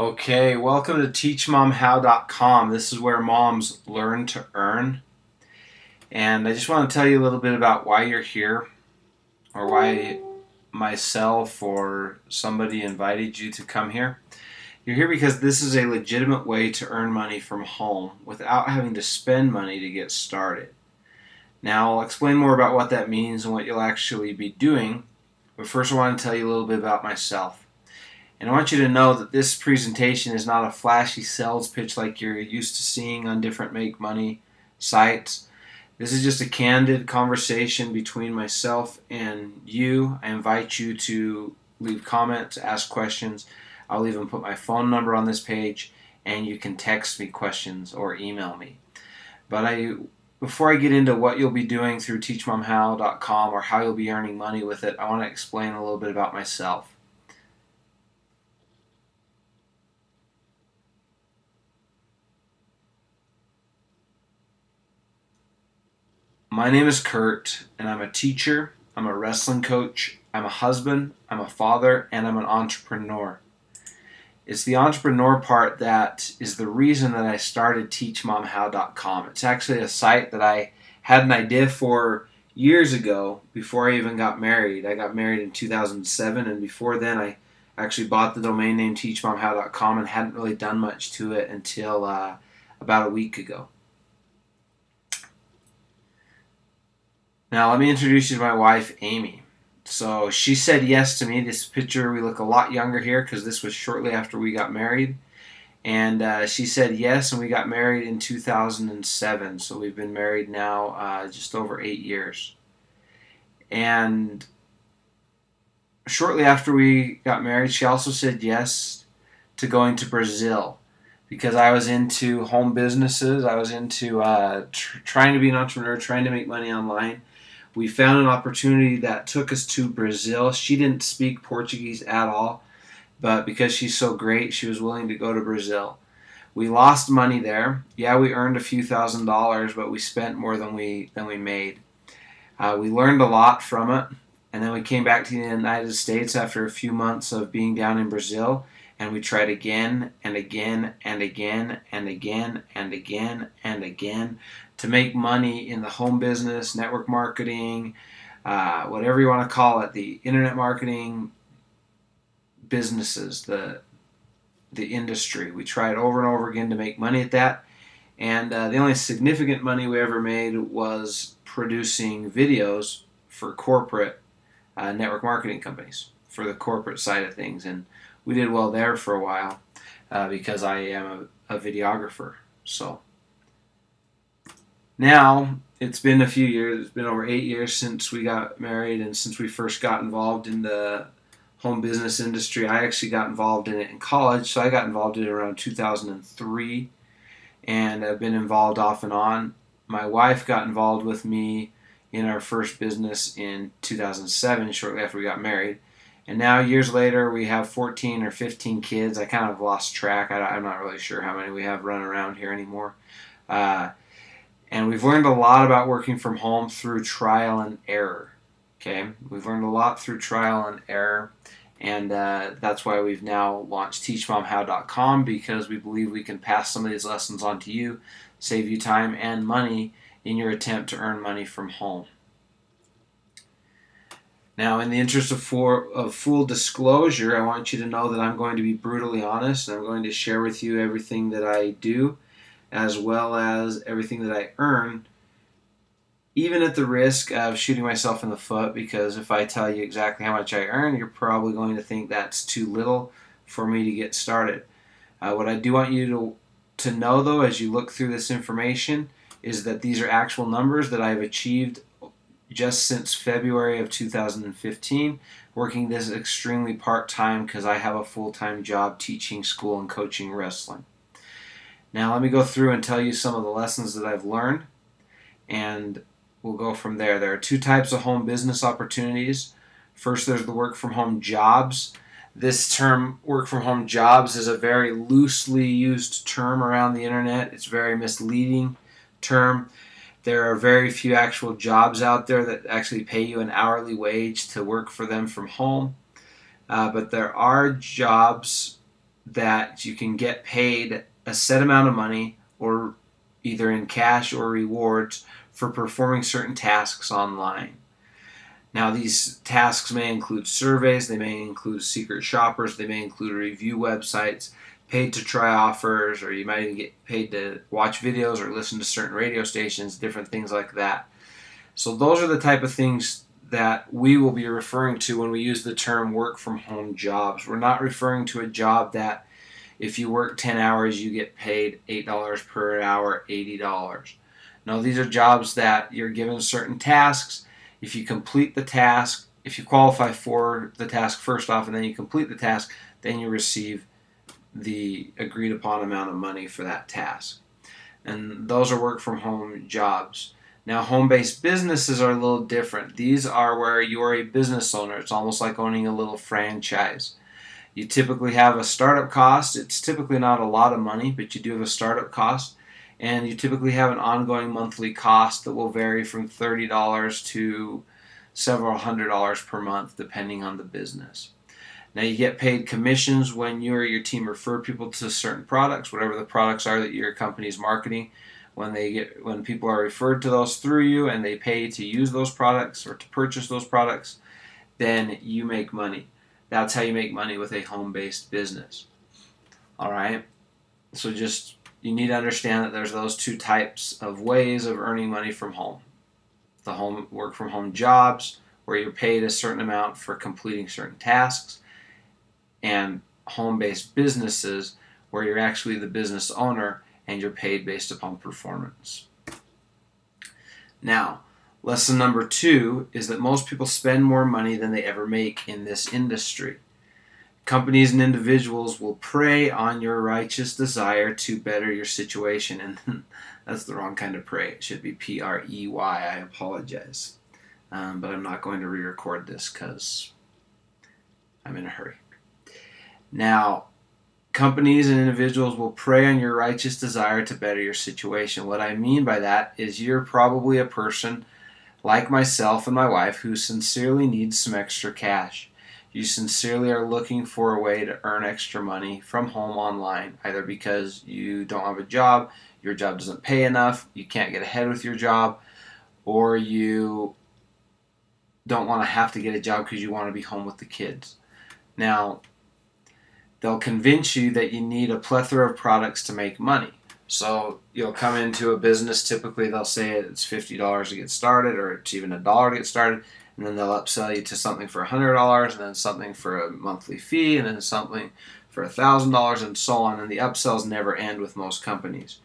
Okay, welcome to teachmomhow.com. This is where moms learn to earn. And I just want to tell you a little bit about why you're here, or why myself or somebody invited you to come here. You're here because this is a legitimate way to earn money from home without having to spend money to get started. Now, I'll explain more about what that means and what you'll actually be doing, but first I want to tell you a little bit about myself. And I want you to know that this presentation is not a flashy sales pitch like you're used to seeing on different make money sites. This is just a candid conversation between myself and you. I invite you to leave comments, ask questions. I'll even put my phone number on this page, and you can text me questions or email me. But before I get into what you'll be doing through teachmomhow.com or how you'll be earning money with it, I want to explain a little bit about myself. My name is Kurt, and I'm a teacher, I'm a wrestling coach, I'm a husband, I'm a father, and I'm an entrepreneur. It's the entrepreneur part that is the reason that I started teachmomhow.com. It's actually a site that I had an idea for years ago before I even got married. I got married in 2007, and before then I actually bought the domain name teachmomhow.com and hadn't really done much to it until about a week ago. Now let me introduce you to my wife, Amy. So she said yes to me. This picture, we look a lot younger here because this was shortly after we got married. And she said yes, and we got married in 2007. So we've been married now just over 8 years. And shortly after we got married, she also said yes to going to Brazil because I was into home businesses. I was into trying to be an entrepreneur, trying to make money online. We found an opportunity that took us to Brazil. She didn't speak Portuguese at all, but because she's so great, she was willing to go to Brazil. We lost money there. Yeah, we earned a few $1,000s, but we spent more than we made. We learned a lot from it, and then we came back to the United States after a few months of being down in Brazil, and we tried again and again and again and again and again and again to make money in the home business, network marketing, whatever you want to call it, the internet marketing businesses, the industry. We tried over and over again to make money at that, and the only significant money we ever made was producing videos for corporate network marketing companies, for the corporate side of things, and we did well there for a while because I am a videographer. So now it's been a few years. It's been over 8 years since we got married and since we first got involved in the home business industry. I actually got involved in it in college, so I got involved in it around 2003, and I've been involved off and on. My wife got involved with me in our first business in 2007, shortly after we got married. And now, years later, we have 14 or 15 kids. I kind of lost track. I'm not really sure how many we have running around here anymore. And we've learned a lot about working from home through trial and error. Okay, we've learned a lot through trial and error, and that's why we've now launched teachmomhow.com, because we believe we can pass some of these lessons on to you, save you time and money in your attempt to earn money from home. Now, in the interest of full disclosure, I want you to know that I'm going to be brutally honest, and I'm going to share with you everything that I do, as well as everything that I earn, even at the risk of shooting myself in the foot, because if I tell you exactly how much I earn, you're probably going to think that's too little for me to get started. What I do want you to know, though, as you look through this information, is that these are actual numbers that I've achieved just since February of 2015, working this extremely part-time because I have a full-time job teaching school and coaching wrestling. Now let me go through and tell you some of the lessons that I've learned, and we'll go from there. There are two types of home business opportunities. First, there's the work from home jobs. This term, work from home jobs, is a very loosely used term around the internet. It's a very misleading term. There are very few actual jobs out there that actually pay you an hourly wage to work for them from home. But there are jobs that you can get paid a set amount of money, or either in cash or rewards, for performing certain tasks online. Now, these tasks may include surveys, they may include secret shoppers, they may include review websites, paid to try offers, or you might even get paid to watch videos or listen to certain radio stations, different things like that. So those are the type of things that we will be referring to when we use the term work from home jobs. We're not referring to a job that if you work 10 hours you get paid $8 per hour, $80. No, these are jobs that you're given certain tasks. If you complete the task, if you qualify for the task first off and then you complete the task, then you receive the agreed upon amount of money for that task. And those are work from home jobs. Now, home-based businesses are a little different. These are where you're a business owner. It's almost like owning a little franchise. You typically have a startup cost. It's typically not a lot of money, but you do have a startup cost. And you typically have an ongoing monthly cost that will vary from $30 to several $100s per month, depending on the business. Now, you get paid commissions when you or your team refer people to certain products, whatever the products are that your company is marketing. When people are referred to those through you and they pay to use those products or to purchase those products, then you make money. That's how you make money with a home-based business. All right? So you need to understand that there's those two types of ways of earning money from home. The home work from home jobs, where you're paid a certain amount for completing certain tasks, and home-based businesses, where you're actually the business owner and you're paid based upon performance. Now, lesson number 2 is that most people spend more money than they ever make in this industry. Companies and individuals will prey on your righteous desire to better your situation. And that's the wrong kind of pray. It should be P-R-E-Y. I apologize. But I'm not going to re-record this because I'm in a hurry. Now, companies and individuals will prey on your righteous desire to better your situation. What I mean by that is you're probably a person like myself and my wife who sincerely needs some extra cash. You sincerely are looking for a way to earn extra money from home online, either because you don't have a job, your job doesn't pay enough, you can't get ahead with your job, or you don't want to have to get a job because you want to be home with the kids. Now, they'll convince you that you need a plethora of products to make money. So you'll come into a business, typically they'll say it's $50 to get started, or it's even $1 to get started, and then they'll upsell you to something for $100, and then something for a monthly fee, and then something for $1,000, and so on. And the upsells never end with most companies.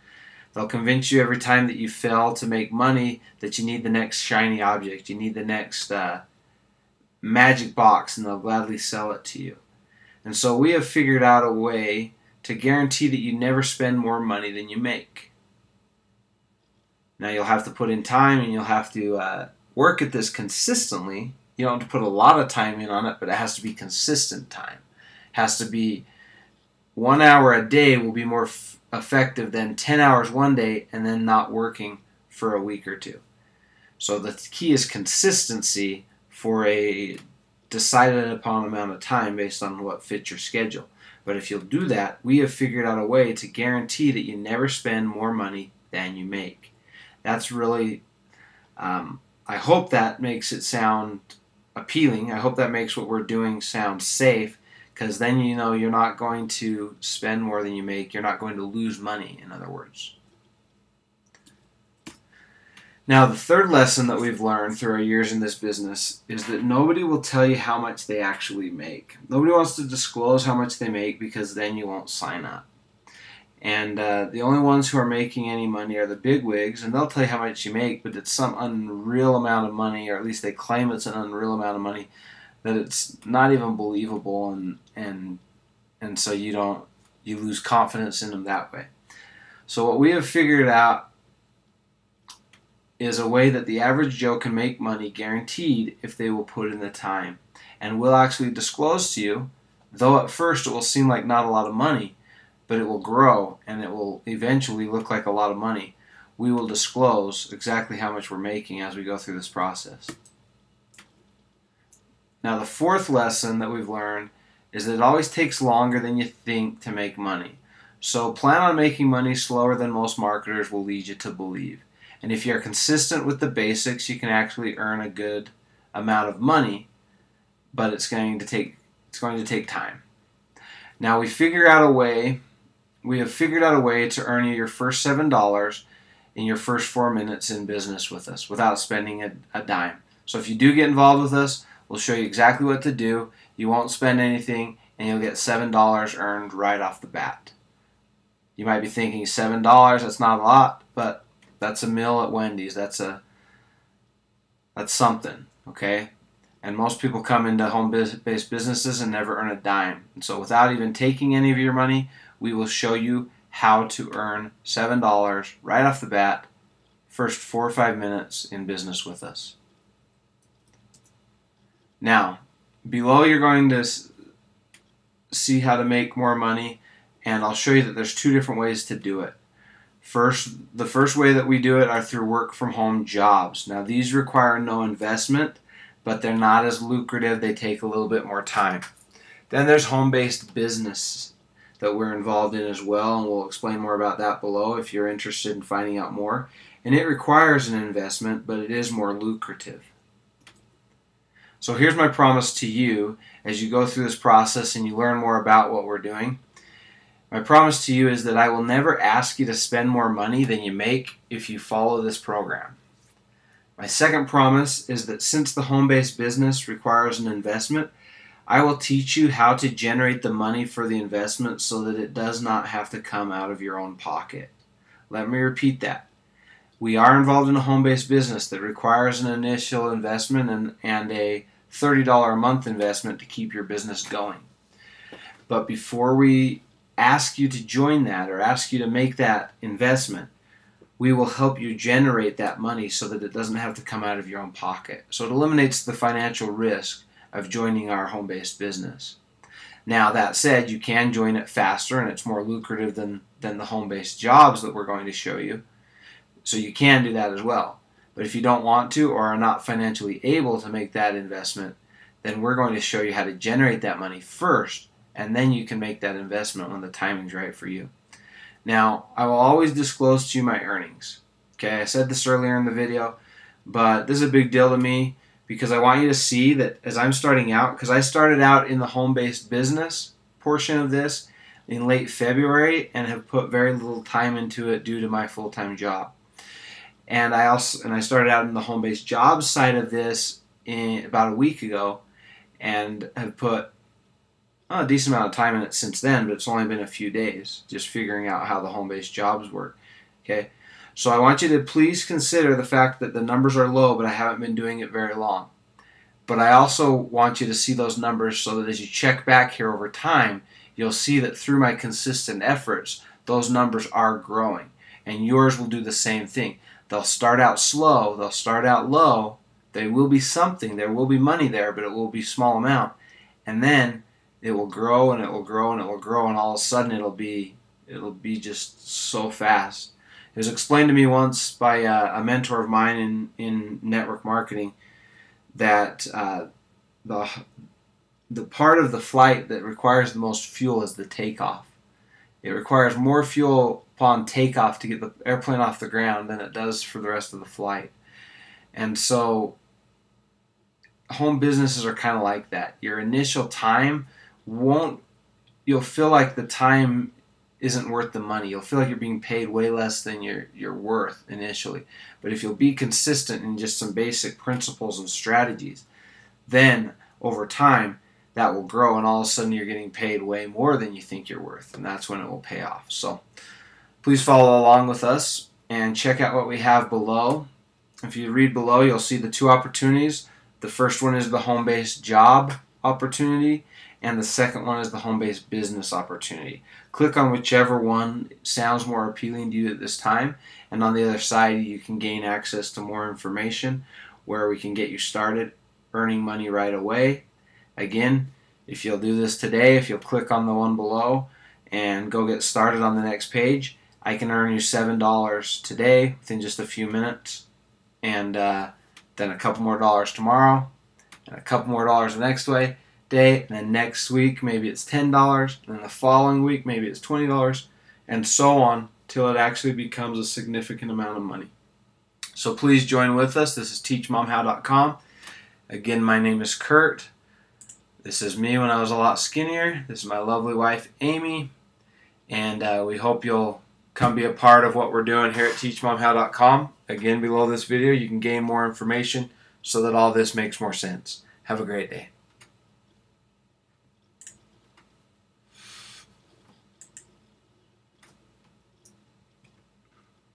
They'll convince you every time that you fail to make money that you need the next shiny object, you need the next magic box, and they'll gladly sell it to you. And so we have figured out a way to guarantee that you never spend more money than you make. Now, you'll have to put in time, and you'll have to work at this consistently. You don't have to put a lot of time in on it, but it has to be consistent time. It has to be 1 hour a day will be more effective than 10 hours one day and then not working for a week or two. So the key is consistency for a decided upon amount of time based on what fits your schedule. But if you'll do that, we have figured out a way to guarantee that you never spend more money than you make. That's really, I hope that makes it sound appealing. I hope that makes what we're doing sound safe, because then you know you're not going to spend more than you make. You're not going to lose money, in other words. Now, the third lesson that we've learned through our years in this business is that nobody will tell you how much they actually make. Nobody wants to disclose how much they make because then you won't sign up. And the only ones who are making any money are the bigwigs, and they'll tell you how much you make, but it's some unreal amount of money, or at least they claim it's an unreal amount of money, that it's not even believable, and so you lose confidence in them that way. So what we have figured out is a way that the average Joe can make money guaranteed if they will put in the time. And we'll actually disclose to you, though at first it will seem like not a lot of money, but it will grow and it will eventually look like a lot of money. We will disclose exactly how much we're making as we go through this process. Now, the fourth lesson that we've learned is that it always takes longer than you think to make money. So plan on making money slower than most marketers will lead you to believe. And if you're consistent with the basics, you can actually earn a good amount of money, but it's going to take time. Now we have figured out a way to earn you your first $7 in your first 4 minutes in business with us without spending a dime. So if you do get involved with us, we'll show you exactly what to do. You won't spend anything, and you'll get $7 earned right off the bat. You might be thinking $7, that's not a lot, but that's a meal at Wendy's. That's something, okay? And most people come into home-based businesses and never earn a dime. And so without even taking any of your money, we will show you how to earn $7 right off the bat, first 4 or 5 minutes in business with us. Now, below you're going to see how to make more money, and I'll show you that there's 2 different ways to do it. The first way that we do it are through work from home jobs. Now these require no investment, but they're not as lucrative. They take a little bit more time. Then there's home-based business that we're involved in as well, and we'll explain more about that below if you're interested in finding out more. And it requires an investment, but it is more lucrative. So here's my promise to you as you go through this process and you learn more about what we're doing. My promise to you is that I will never ask you to spend more money than you make if you follow this program. My second promise is that since the home-based business requires an investment, I will teach you how to generate the money for the investment so that it does not have to come out of your own pocket. Let me repeat that. We are involved in a home-based business that requires an initial investment and a $30 a month investment to keep your business going. But before we ask you to join that or ask you to make that investment, we will help you generate that money so that it doesn't have to come out of your own pocket. So it eliminates the financial risk of joining our home-based business. Now that said, you can join it faster and it's more lucrative than the home-based jobs that we're going to show you. So you can do that as well. But if you don't want to or are not financially able to make that investment, then we're going to show you how to generate that money first, and then you can make that investment when the timing's right for you. Now, I will always disclose to you my earnings. Okay, I said this earlier in the video, but this is a big deal to me because I want you to see that as I'm starting out, because I started out in the home-based business portion of this in late February and have put very little time into it due to my full-time job. And I started out in the home-based job side of this about a week ago and have put a decent amount of time in it since then, but it's only been a few days just figuring out how the home-based jobs work. Okay, so I want you to please consider the fact that the numbers are low, but I haven't been doing it very long. But I also want you to see those numbers so that as you check back here over time, you'll see that through my consistent efforts, those numbers are growing, and yours will do the same thing. They'll start out slow, they'll start out low, they will be something, there will be money there, but it will be a small amount, and then it will grow and it will grow and it will grow, and all of a sudden it'll be just so fast. It was explained to me once by a mentor of mine in network marketing that the part of the flight that requires the most fuel is the takeoff. It requires more fuel upon takeoff to get the airplane off the ground than it does for the rest of the flight. And so home businesses are kind of like that. Your initial time you'll feel like the time isn't worth the money. You'll feel like you're being paid way less than you're worth initially. But if you'll be consistent in just some basic principles and strategies, then over time that will grow, and all of a sudden you're getting paid way more than you think you're worth, and that's when it will pay off. So please follow along with us and check out what we have below. If you read below, you'll see the 2 opportunities. The first one is the home-based job opportunity, and the second one is the home-based business opportunity. Click on whichever one sounds more appealing to you at this time, and on the other side you can gain access to more information where we can get you started earning money right away. Again, if you'll do this today, if you'll click on the one below and go get started on the next page, I can earn you $7 today within just a few minutes, and then a couple more dollars tomorrow, and a couple more dollars the next way, day, and then next week maybe it's $10, and then the following week maybe it's $20, and so on till it actually becomes a significant amount of money. So please join with us. This is teachmomhow.com. Again, my name is Kurt. This is me when I was a lot skinnier. This is my lovely wife, Amy. And we hope you'll come be a part of what we're doing here at teachmomhow.com. Again, below this video, you can gain more information so that all this makes more sense. Have a great day.